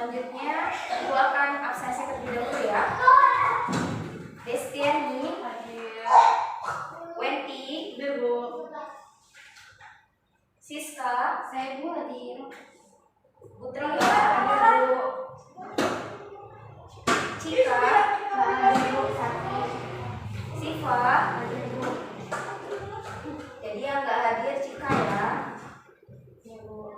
Selanjutnya Ibu akan absensi terlebih dahulu ya. Destiani hadir. Wenti Bu. Siska, saya Bu hadir. Putri hadir Bu. Cika hadir Bu. Siva hadir Bu. Jadi yang nggak hadir Cika ya. Ya Bu.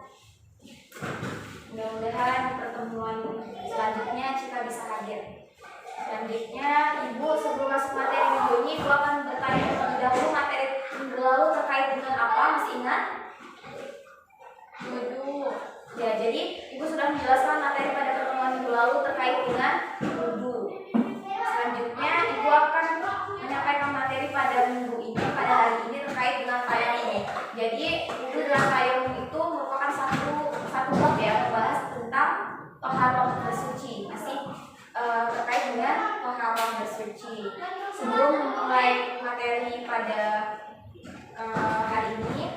Mudah-mudahan pertemuan selanjutnya Cika bisa hadir. Selanjutnya Ibu sebelum masuk materi minggu ini Ibu akan bertanya terlebih dahulu materi minggu lalu terkait dengan apa, masih ingat? Wudu. Ya, jadi Ibu sudah menjelaskan materi pada pertemuan minggu lalu terkait dengan wudu. Selanjutnya Ibu akan menyampaikan materi pada minggu ini, pada hari ini terkait dengan tayamum. Jadi wudu dan tayamum itu merupakan satu bab ya, membahas tentang toharoh bersuci, masih terkait dengan toharoh bersuci. Sebelum memulai materi pada hari ini,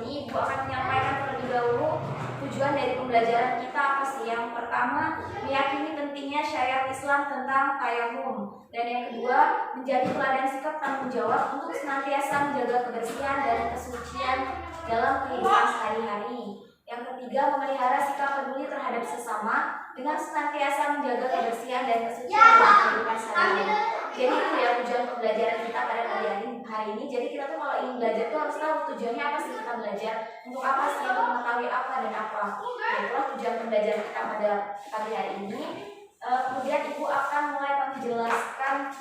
Ibu akan menyampaikan terlebih dahulu tujuan dari pembelajaran kita apa sih. Yang pertama, meyakini pentingnya syariat Islam tentang tayamum, dan yang kedua, menjadi teladan sikap tanggung jawab untuk senantiasa menjaga kebersihan dan kesucian dalam kehidupan sehari-hari. Yang ketiga, memelihara sikap peduli terhadap sesama dengan senantiasa menjaga kebersihan dan kesucian dalam kehidupan sehari-hari. Jadi itu ya tujuan pembelajaran kita pada hari ini. Jadi kita tuh kalau ingin belajar tuh harus tahu tujuannya apa sih kita belajar, untuk apa sih, untuk mengetahui apa dan apa. Nah, itulah tujuan pembelajaran kita pada pagi hari ini. Kemudian Ibu akan mulai menjelaskan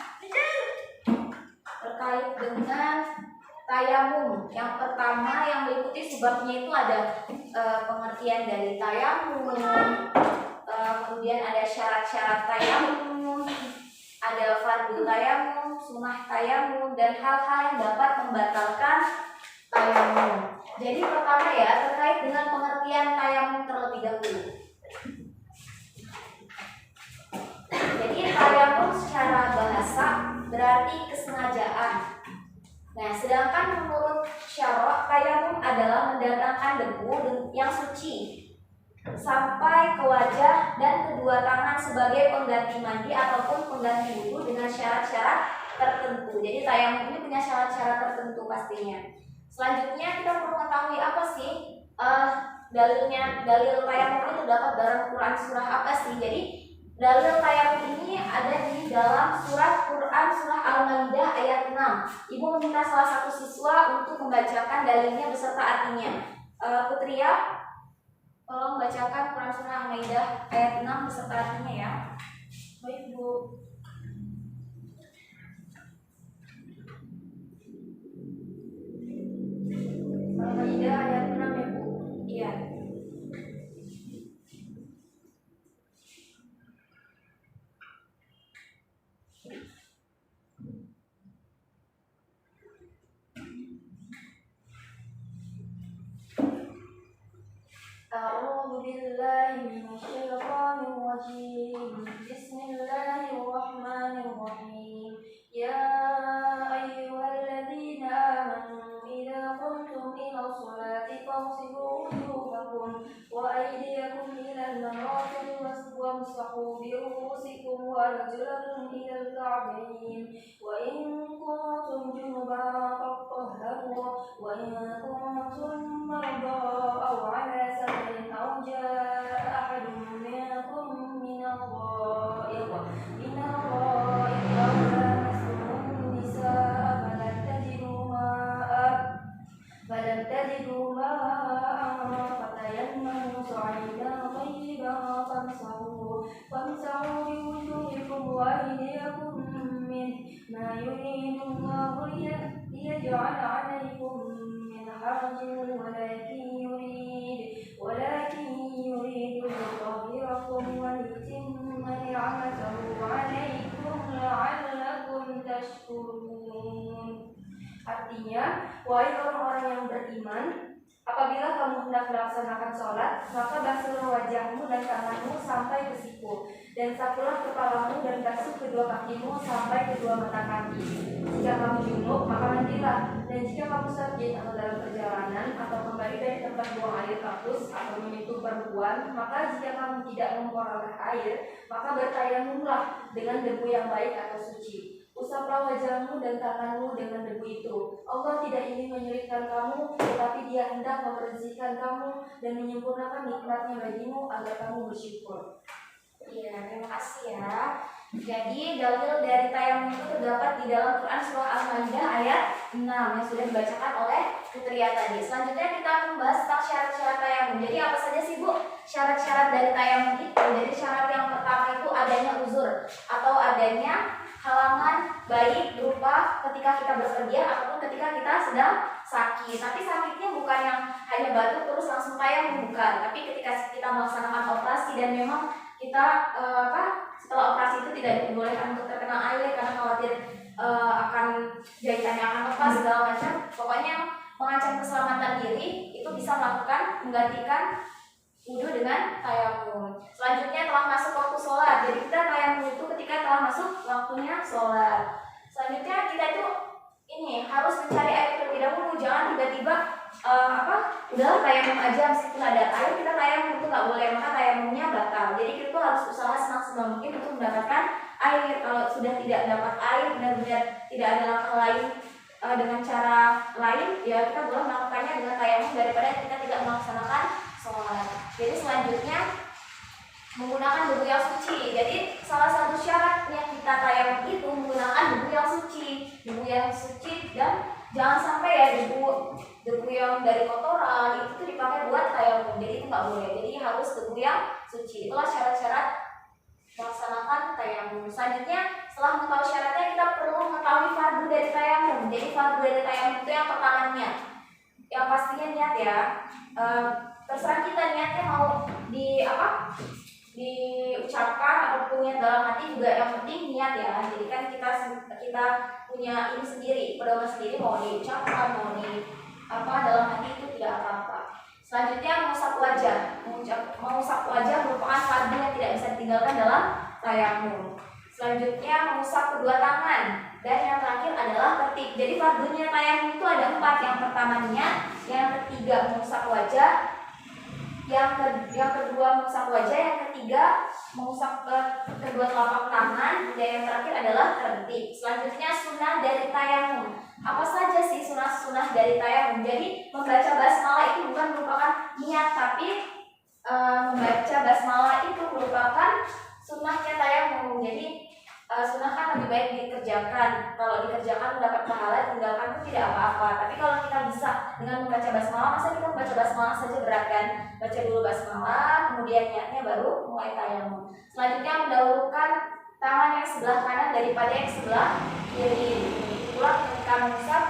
terkait dengan tayamum. Yang pertama yang meliputi sebabnya itu ada pengertian dari tayamum, kemudian ada syarat-syarat tayamum, ada fardu tayamum, sunnah tayamum, dan hal-hal yang dapat membatalkan tayamum. Jadi pertama ya, terkait dengan pengertian tayamum terlebih dahulu. Jadi tayamum secara bahasa berarti kesengajaan. Nah, sedangkan menurut syarah, tayamum adalah mendatangkan debu yang suci sampai ke wajah dan kedua tangan sebagai pengganti mandi ataupun pengganti wudu dengan syarat-syarat tertentu. Jadi tayamum ini punya syarat-syarat tertentu pastinya. Selanjutnya kita perlu mengetahui apa sih dalil tayamum itu terdapat dalam Quran surah apa sih. Jadi dalil tayamum ini ada di dalam Quran surah Al-Maidah ayat 6. Ibu meminta salah satu siswa untuk membacakan dalilnya beserta artinya. Putri ya, tolong bacakan Quran surah Al-Maidah ayat 6 beserta artinya ya. Baik Bu. Al-Maidah ayat 6 ya Bu. Iya. A'udzu billahi minasyaitonir rajim. Bismillahirrahmanirrahim. Ya ayyuhalladzina amanu idza qumtum ila sholati faghsilu wujuhakum wa aydiyakum ilal marafiqi wamsahu bi ru'usikum wa arjulakum ilal ka'bayn wa in kuntum junuban fatahharu wa in kuntum marda aw 'ala safarin aw jaa'a ahadun minkum min al-gha'id aw lamastum nisaa falam tajidu ma'an fatayammamu sa'idan tayyiban famsahu bi wujuhikum wa aydiyakum ma yuridu Allahu liyaj'ala 'alaykum min harajin walakin yuridu liyutahhirakum wa liyutimma ni'matahu 'alaykum la'allakum tashkurun. Artinya, wahai orang-orang yang beriman, apabila kamu hendak melaksanakan sholat, maka basuhlah wajahmu dan tanganmu sampai ke siku, dan sapulah kepalamu dan basuh kedua kakimu sampai kedua mata kaki. Jika kamu junub, maka mandilah, dan jika kamu sakit atau dalam perjalanan atau kembali dari tempat tempat buang air kampus atau menyentuh perempuan, maka jika kamu tidak memperoleh air, maka bertayamumlah dengan debu yang baik atau suci. Usaplah wajahmu dan tanganmu dengan debu itu. Allah tidak ingin menyulitkan kamu, tetapi Dia hendak membersihkan kamu dan menyempurnakan nikmatnya bagimu agar kamu bersyukur. Iya, terima kasih ya. Jadi dalil dari tayamum itu terdapat di dalam Quran surah Al-Maidah ayat 6 yang sudah dibacakan oleh Putria tadi. Selanjutnya kita akan membahas tentang syarat-syarat tayamum. Jadi apa saja sih Bu syarat-syarat dari tayamum itu? Jadi syarat yang pertama itu adanya uzur atau adanya halangan baik berupa ketika kita bekerja ataupun ketika kita sedang sakit. Tapi sakitnya bukan yang hanya batuk terus langsung tayamum, bukan. Tapi ketika kita melaksanakan operasi dan memang kita setelah operasi itu tidak diperbolehkan untuk terkena air karena khawatir akan jahitannya akan lepas segala macam. Pokoknya mengancam keselamatan diri itu bisa menggantikan wudhu dengan tayamum. Selanjutnya telah masuk waktu sholat. Jadi kita tayamum itu ketika telah masuk waktunya sholat. Selanjutnya kita itu harus mencari air terlebih dahulu. Jangan tiba-tiba udahlah tayamum aja meskipun ada air kita tayamum, itu nggak boleh, maka tayamumnya batal. Jadi kita harus usaha semaksimal mungkin untuk mendapatkan air. Kalau sudah tidak dapat air, benar-benar tidak ada langkah lain dengan cara lain, ya kita boleh melakukannya dengan tayamum daripada kita tidak melaksanakan sholat. Jadi selanjutnya menggunakan debu yang suci. Jadi salah satu syaratnya kita tayamum itu menggunakan debu yang suci, dan jangan sampai ya debu yang dari kotoran itu tuh dipakai buat tayamum. Jadi itu nggak boleh. Jadi harus debu yang suci. Itulah syarat-syarat melaksanakan tayamum. Selanjutnya setelah mengetahui syaratnya kita perlu mengetahui fardu dari tayamum. Jadi fardu dari tayamum itu yang pertamanya, yang pastinya niat ya. Terserah kita niatnya mau diucapkan ataupun niat dalam hati juga, yang penting niat ya. Jadi kan kita punya ini sendiri, pedoman sendiri, mau diucapkan mau dalam hati itu tidak apa-apa. Selanjutnya mengusap wajah merupakan fardu yang tidak bisa ditinggalkan dalam tayamum. Selanjutnya mengusap kedua tangan, dan yang terakhir adalah tertib. Jadi fardunya tayamum itu ada 4. Yang pertama niat, yang ketiga mengusap wajah, yang kedua mengusap wajah, yang ketiga mengusap kedua telapak tangan, dan yang terakhir adalah tertib. Selanjutnya sunnah dari tayamum. Apa saja sih sunnah dari tayamum? Jadi membaca basmalah itu bukan merupakan niat, tapi membaca basmalah itu merupakan sunnahnya tayamum. Jadi sunnah kan lebih baik dikerjakan. Kalau dikerjakan mendapat pahala, tinggalkan itu tidak apa-apa. Tapi kalau kita bisa dengan membaca basmalah, masa kita membaca basmalah saja berat kan? Baca dulu basmalah, kemudian niatnya baru mulai tayamum. Selanjutnya mendahulukan tangan yang sebelah kanan daripada yang sebelah kiri. Pula ketika mengusap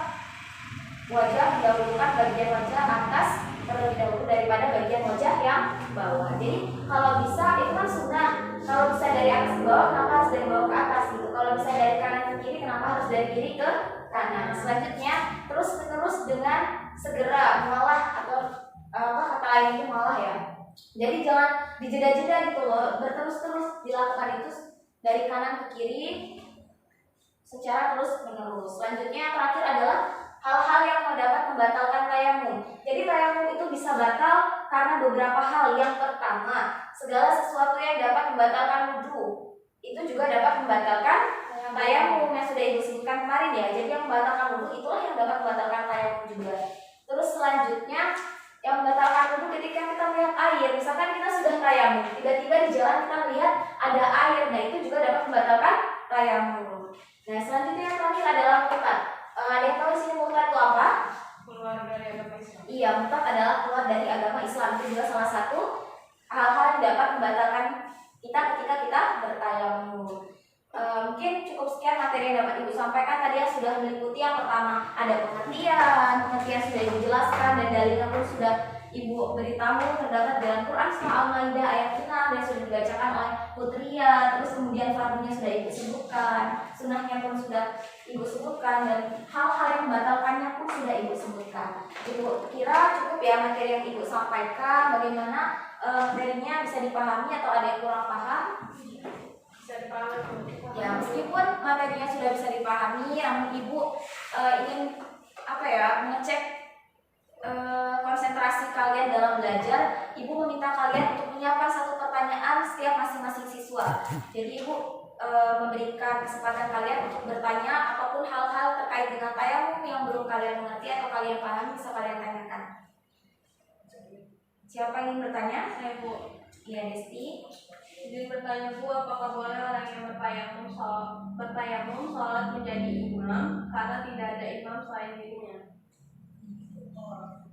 wajah, mendahulukan bagian wajah atas terlebih dahulu daripada bagian wajah yang bawah. Jadi kalau bisa itu kan sunnah. Kalau bisa dari atas ke bawah, kenapa harus dari bawah ke atas gitu? Kalau bisa dari kanan ke kiri, kenapa harus dari kiri ke kanan? Selanjutnya terus menerus dengan segera mengalah, atau kata lain itu malah ya. Jadi jangan dijeda-jeda gitu loh, berterus-terus dilakukan itu dari kanan ke kiri secara terus menerus. Selanjutnya yang terakhir adalah hal-hal yang dapat membatalkan tayamum. Jadi tayamum itu bisa batal karena beberapa hal. Yang pertama, segala sesuatu yang dapat membatalkan wudhu itu juga dapat membatalkan tayamum yang sudah Ibu sebutkan kemarin ya. Jadi yang membatalkan wudhu itulah yang dapat membatalkan tayamum juga. Terus selanjutnya yang membatalkan wudhu ketika kita melihat air. Misalkan kita sudah tayamum, tiba-tiba di jalan kita melihat ada air, nah itu juga dapat membatalkan tayamum. Nah selanjutnya yang terakhir adalah murtad. Ada yang tahu di sini murtad itu apa? Keluar dari agama Islam. Iya, murtad adalah keluar dari agama Islam. Itu juga salah satu hal-hal yang dapat membatalkan kita ketika kita bertayamum. Mungkin cukup sekian materi yang dapat Ibu sampaikan. Tadi yang sudah meliputi yang pertama ada pengertian sudah Ibu jelaskan, dan dalilnya pun sudah Ibu beritahu terdapat dalam Quran surah Al-Maidah ayat 6 yang sudah dibacakan oleh Putria. Terus kemudian fardunya sudah Ibu sebutkan, sunnahnya pun sudah Ibu sebutkan, dan hal-hal yang membatalkannya pun sudah Ibu sebutkan. Ibu kira cukup ya materi yang Ibu sampaikan. Bagaimana materinya bisa dipahami atau ada yang kurang paham? Bisa dipahami. Ya, meskipun materinya sudah bisa dipahami, namun Ibu ingin mengecek konsentrasi kalian siswa. Jadi Ibu memberikan kesempatan kalian untuk bertanya apapun hal-hal terkait dengan tayamum yang belum kalian mengerti atau kalian pahami bisa kalian tanyakan. Siapa yang ingin bertanya? Saya Bu. Iya, Desti. Izin bertanya Bu, apakah boleh orang yang bertayamum sholat menjadi imam karena tidak ada imam selain dirinya?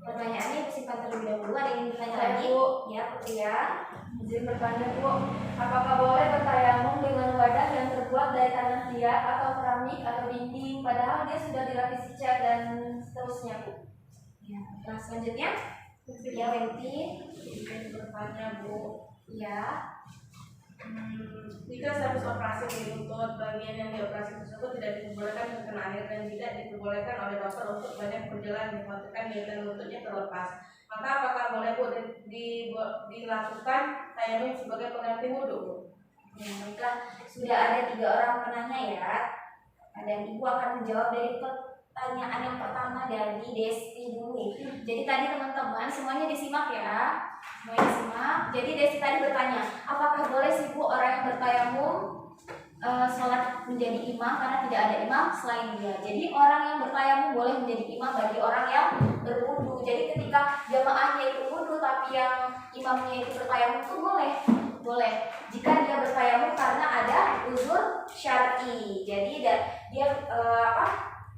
Pertanyaannya disimpan terlebih dahulu. Ada yang ingin bertanya Saya, lagi? Bu. Ya, Putri ya. Izin bertanya Bu, apakah boleh bertayamum dengan wadah yang terbuat dari tanah liat atau keramik atau dinding padahal dia sudah dilapisi cat dan seterusnya Bu? Ya. Nah, selanjutnya ya, Wenti. Izin bertanya Bu, Ya. jika sehabis operasi di lutut, bagian yang dioperasi tersebut tidak diperbolehkan terkena air dan tidak diperbolehkan oleh dokter untuk banyak berjalan mengkhawatirkan jahitan lututnya terlepas, maka apakah boleh Bu dilakukan tayamum sebagai pengganti wudhu Bu? Ya, baiklah. Sudah ada 3 orang penanya ya. Dan Ibu akan menjawab dari pertanyaan yang pertama dari Desti dulu. Jadi tadi teman-teman semuanya disimak ya. Semuanya disimak. Jadi Desti tadi bertanya, apakah boleh sih Bu orang yang bertayamum sholat menjadi imam karena tidak ada imam selain dia. Jadi orang yang bertayamum boleh menjadi imam bagi orang yang berwudu. Jadi ketika jamaahnya itu wudu tapi yang imamnya itu bertayamum itu boleh. Jika dia bertayamum karena ada uzur syar'i. Jadi dia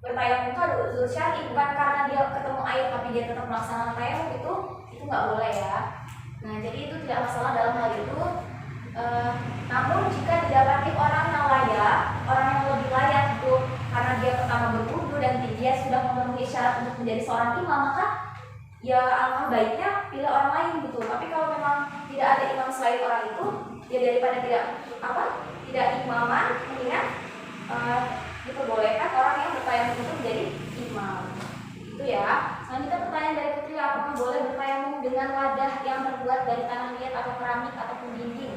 bertayamum itu ada uzur syar'i, bukan karena dia ketemu air tapi dia tetap melaksanakan tayamum, itu nggak boleh ya. Nah, jadi itu tidak masalah dalam hal itu. Namun jika didapati orang yang layak, orang yang lebih layak itu karena dia pertama berwudu dan dia sudah memenuhi syarat untuk menjadi seorang imam, maka ya alangkah baiknya pilih orang lain gitu. Tapi kalau memang tidak ada imam selain orang itu, ya daripada tidak imaman, mendingan diperbolehkan orang yang bertayamum itu menjadi imam. Itu ya. Selanjutnya pertanyaan dari Putri, apakah boleh bertayamum dengan wadah yang terbuat dari tanah liat atau keramik ataupun dinding?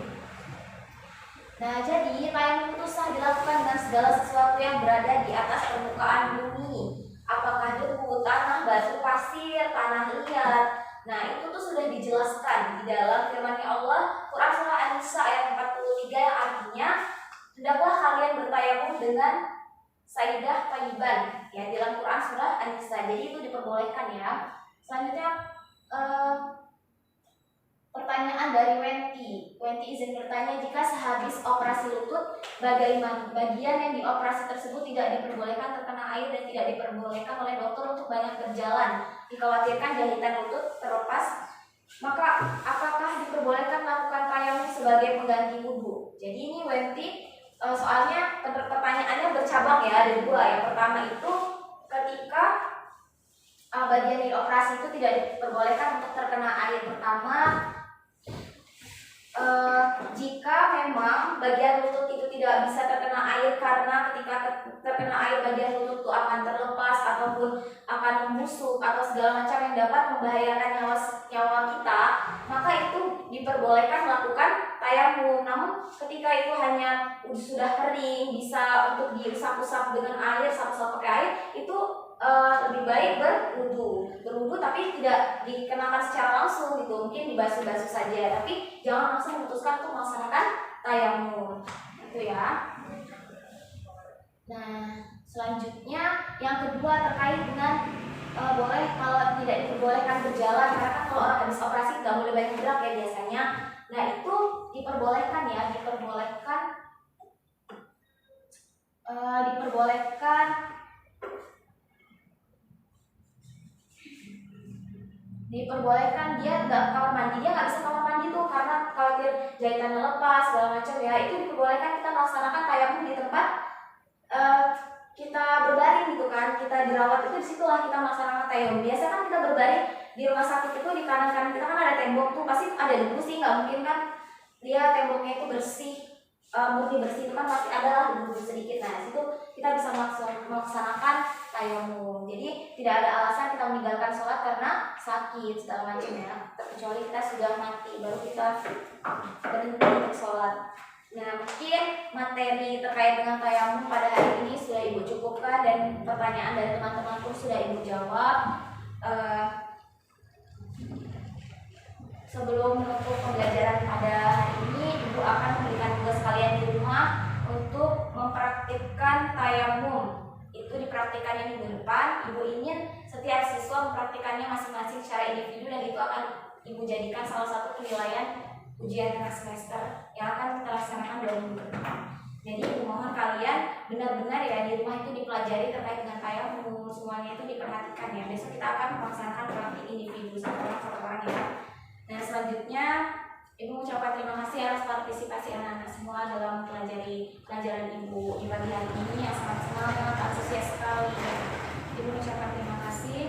Nah, jadi tayamum itu sah dilakukan dengan segala sesuatu yang berada di atas permukaan bumi. Apakah debu, tanah, batu, pasir, tanah liat. Nah, itu tuh sudah dijelaskan di dalam firman-Nya Allah, Quran surah An-Nisa ayat 43, yang artinya hendaklah kalian bertayamum dengan saidah thayyiban ya, dalam Quran surah An-Nisa. Jadi itu diperbolehkan ya. Selanjutnya pertanyaan dari Wenti. Wenti izin bertanya, jika sehabis operasi lutut bagian yang dioperasi tersebut tidak diperbolehkan terkena air dan tidak diperbolehkan oleh dokter untuk banyak berjalan, dikhawatirkan jahitan lutut terlepas, maka apakah diperbolehkan melakukan tayamum sebagai pengganti wudhu? Jadi ini Wenti soalnya pertanyaannya bercabang ya, ada 2. Yang pertama itu ketika bagian di operasi itu tidak diperbolehkan untuk terkena air. Pertama, jika memang bagian lutut itu tidak bisa terkena air karena ketika terkena air bagian lutut itu akan terlepas ataupun akan membusuk atau segala macam yang dapat membahayakan nyawa kita, maka itu diperbolehkan melakukan tayamum. Namun ketika itu hanya sudah kering, bisa untuk diusap-usap dengan air, usap-usap pakai air, itu lebih baik berwudu tapi tidak dikenakan secara langsung gitu, mungkin dibasuh-basuh saja, tapi jangan langsung memutuskan untuk melaksanakan tayamum itu ya. Nah, selanjutnya yang kedua terkait dengan boleh kalau tidak diperbolehkan berjalan, karena kan kalau orang habis operasi nggak boleh banyak gerak ya biasanya. Nah, itu diperbolehkan ya, diperbolehkan dia nggak kamar mandi, dia nggak bisa kamar mandi tuh karena khawatir jahitannya lepas segala macam ya. Itu diperbolehkan kita melaksanakan tayamum di tempat kita berbaring gitu kan, kita dirawat, itu disitulah kita melaksanakan tayamum. Biasa kan kita berbaring di rumah sakit itu di kanan kanan kita kan ada tembok tuh, pasti ada debu sih, nggak mungkin kan dia temboknya itu bersih, murni bersih, itu kan pasti ada lah debu sedikit. Nah, situ kita bisa melaksanakan tayamum. Jadi tidak ada alasan kita meninggalkan sholat karena sakit segala macam ya, kecuali kita sudah mati baru kita berhenti untuk sholat. Nah, mungkin materi terkait dengan tayamum pada hari ini sudah Ibu cukupkan dan pertanyaan dari teman-teman pun sudah Ibu jawab. sebelum menutup pembelajaran pada hari ini, Ibu akan memberikan tugas kalian di rumah untuk mempraktikkan tayamum. Itu dipraktikannya minggu depan. Ibu ingin setiap siswa mempraktikannya masing-masing secara individu, dan itu akan Ibu jadikan salah satu penilaian ujian tengah semester yang akan kita laksanakan 2 minggu ke depan. Jadi Ibu mohon kalian benar-benar ya di rumah itu dipelajari terkait dengan tayamum, semuanya itu diperhatikan ya. Besok kita akan melaksanakan praktik individu satu orang ya. Dan selanjutnya Ibu mengucapkan terima kasih atas partisipasi anak-anak semua dalam mempelajari pelajaran Ibu di pagi hari ini yang sangat semangat, antusias sekali. Ibu mengucapkan terima kasih.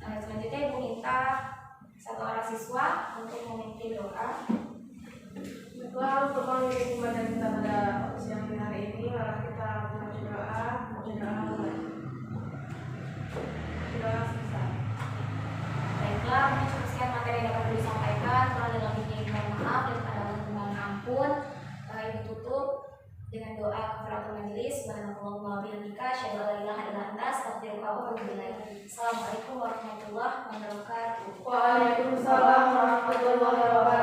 Selanjutnya Ibu minta satu orang siswa untuk memimpin doa. Baiklah, untuk mengirim ibadah kita pada siang hari ini, mari kita membaca doa mulai. Doa selesai. Baiklah, mungkin cukup sekian materi yang dapat disampaikan. Kalau ada lebihnya Ibu mohon maaf dan ada mohon ampun. Ibu tutup dengan doa kafaratul majelis. Subhanallah wa bihamdika, asyhadu an la ilaha illa anta, astaghfiruka wa atubu ilaik. Assalamualaikum warahmatullahi wabarakatuh. Waalaikumsalam warahmatullahi wabarakatuh.